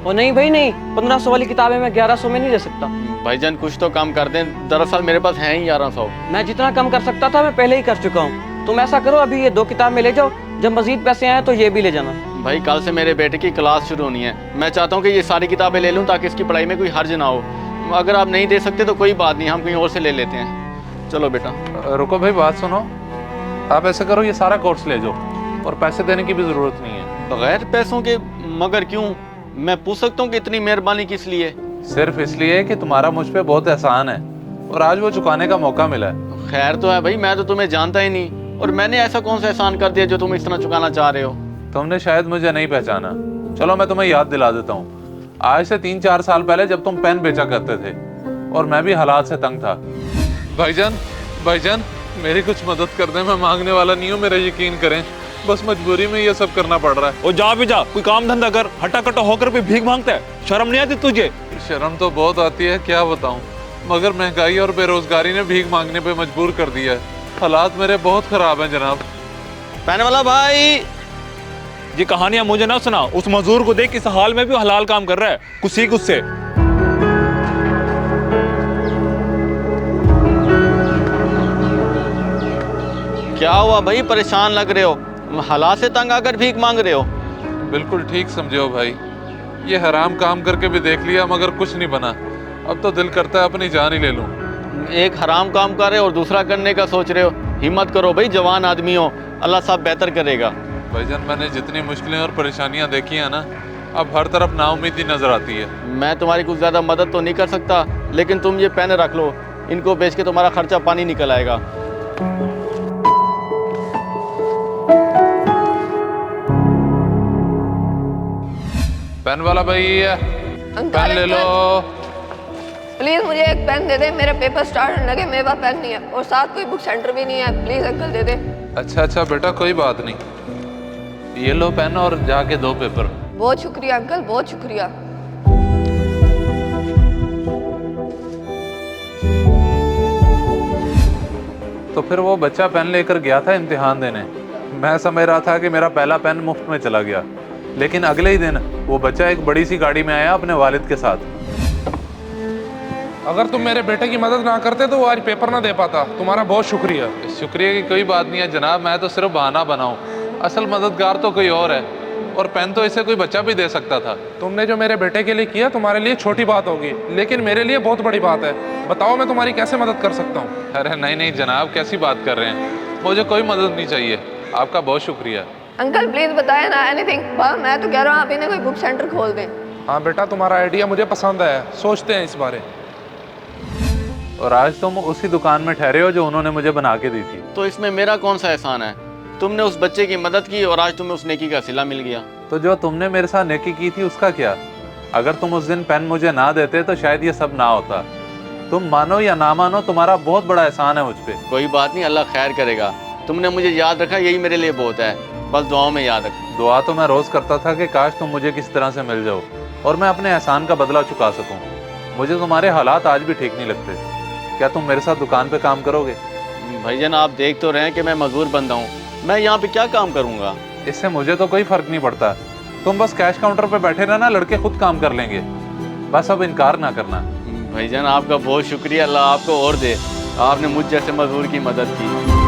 और नहीं भाई नहीं, 1500 वाली किताबें मैं 1100 में नहीं दे सकता। भाईजान कुछ तो कम कर दें, दरअसल मेरे पास है ही 1100। मैं जितना कम कर सकता था मैं पहले ही कर चुका हूँ। तुम ऐसा करो, अभी ये 2 किताब में ले जाओ, जब मजीद पैसे आए तो ये भी ले जाना। भाई कल से मेरे बेटे की क्लास शुरू होनी है, मैं चाहता हूँ कि ये सारी किताबें ले लूँ ताकि इसकी पढ़ाई में कोई हर्ज ना हो। अगर आप नहीं दे सकते तो कोई बात नहीं, हम कहीं और से ले लेते हैं। चलो बेटा। रुको भाई, बात सुनो। आप ऐसे करो, ये सारा कोर्स ले जाओ और पैसे देने की भी ज़रूरत नहीं है। बगैर पैसों के? मगर क्यों? मैं पूछ सकता हूँ कि इतनी मेहरबानी किस लिए? सिर्फ इसलिए कि तुम्हारा मुझ पे बहुत एहसान है और आज वो चुकाने का मौका मिला है। खैर तो है भाई, मैं तो तुम्हें जानता ही नहीं, और मैंने ऐसा कौन सा एहसान कर दिया जो तुम इस तरह चुकाना चाह रहे हो? तुमने शायद मुझे नहीं पहचाना। चलो मैं तुम्हें याद दिला देता हूँ। आज से 3-4 साल पहले जब तुम पेन बेचा करते थे और मैं भी हालात से तंग था। भाईजान मेरी कुछ मदद कर दें, मैं मांगने वाला नहीं हूँ, मेरा यकीन करें, बस मजबूरी में ये सब करना पड़ रहा है। ओ जा भी जा, कोई काम धंधा कर, हटा कटा होकर भी भीख मांगता है, शर्म नहीं आती तुझे? शर्म तो बहुत आती है, क्या बताऊं, मगर महंगाई और बेरोजगारी ने भीख मांगने पे मजबूर कर दिया है। हालात मेरे बहुत खराब हैं जनाब। पेन वाला भाई, ये कहानियां मुझे ना सुना। उस मजदूर को देख, इस हाल में भी हलाल काम कर रहा है, कुछ सीख उससे। क्या हुआ भाई, परेशान लग रहे हो? हालात से तंग आकर भीख मांग रहे हो? बिल्कुल ठीक समझे हो भाई, ये हराम काम करके भी देख लिया मगर कुछ नहीं बना। अब तो दिल करता है अपनी जान ही ले लूं। एक हराम काम कर रहे हो और दूसरा करने का सोच रहे हो। हिम्मत करो भाई, जवान आदमी हो, अल्लाह साहब बेहतर करेगा। भाईजान मैंने जितनी मुश्किलें और परेशानियां देखी हैं ना, अब हर तरफ नाउमीदी नजर आती है। मैं तुम्हारी कुछ ज़्यादा मदद तो नहीं कर सकता, लेकिन तुम ये पेन रख लो, इनको बेच के तुम्हारा खर्चा पानी निकल आएगा। पेन वाला भाई, पेन ले लो। प्लीज मुझे एक पेन दे दे, मेरे पेपर स्टार्ट होने लगे, मेरे पास पेन नहीं है और साथ कोई बुक सेंटर भी नहीं है। प्लीज अंकल दे दे। अच्छा बेटा, कोई बात नहीं, ये लो पेन और जाके 2 पेपर। बहुत शुक्रिया अंकल, बहुत शुक्रिया। तो फिर वो बच्चा पेन लेकर गया था इम्तिहान देने। मैं समझ रहा था कि मेरा पहला पेन मुफ्त में चला गया, लेकिन अगले ही दिन वो बच्चा एक बड़ी सी गाड़ी में आया अपने वालिद के साथ। अगर तुम मेरे बेटे की मदद ना करते तो वो आज पेपर ना दे पाता। तुम्हारा बहुत शुक्रिया। शुक्रिया की कोई बात नहीं है जनाब, मैं तो सिर्फ बहाना बनाऊं, असल मददगार तो कोई और है, और पेन तो इसे कोई बच्चा भी दे सकता था। तुमने जो मेरे बेटे के लिए किया तुम्हारे लिए छोटी बात होगी, लेकिन मेरे लिए बहुत बड़ी बात है। बताओ मैं तुम्हारी कैसे मदद कर सकता हूँ? अरे नहीं जनाब, कैसी बात कर रहे हैं, मुझे कोई मदद नहीं चाहिए, आपका बहुत शुक्रिया। अंकल प्लीज बताए ना एनीथिंग। मैं तो कह रहा हूँ आप इन्हें कोई बुक सेंटर खोल दें। हाँ बेटा, तुम्हारा आइडिया मुझे पसंद आया, सोचते हैं इस बारे। और आज तुम उसी दुकान में ठहरे हो जो उन्होंने मुझे बना के दी थी। तो इसमें मेरा कौन सा एहसान है? तुमने उस बच्चे की मदद की और आज तुम्हें उस नेकी का सिला मिल गया। तो जो तुमने मेरे साथ नेकी की थी उसका क्या? अगर तुम उस दिन पेन मुझे ना देते तो शायद ये सब ना होता। तुम मानो या ना मानो, तुम्हारा बहुत बड़ा एहसान है मुझ पे। कोई बात नहीं, अल्लाह खैर करेगा। तुमने मुझे याद रखा, यही मेरे लिए बहुत है। बस दुआओं में याद रख। दुआ तो मैं रोज करता था कि काश तुम मुझे किसी तरह से मिल जाओ और मैं अपने एहसान का बदला चुका सकूं। मुझे तुम्हारे हालात आज भी ठीक नहीं लगते। क्या तुम मेरे साथ दुकान पे काम करोगे? भाईजान आप देख तो रहे हैं कि मैं मजदूर बंदा हूँ, मैं यहाँ पे क्या काम करूँगा? इससे मुझे तो कोई फर्क नहीं पड़ता, तुम बस कैश काउंटर पे बैठे रहना, लड़के खुद काम कर लेंगे। बस अब इनकार ना करना। भाईजान आपका बहुत शुक्रिया, अल्लाह आपको और दे, आपने मुझ जैसे मजदूर की मदद की।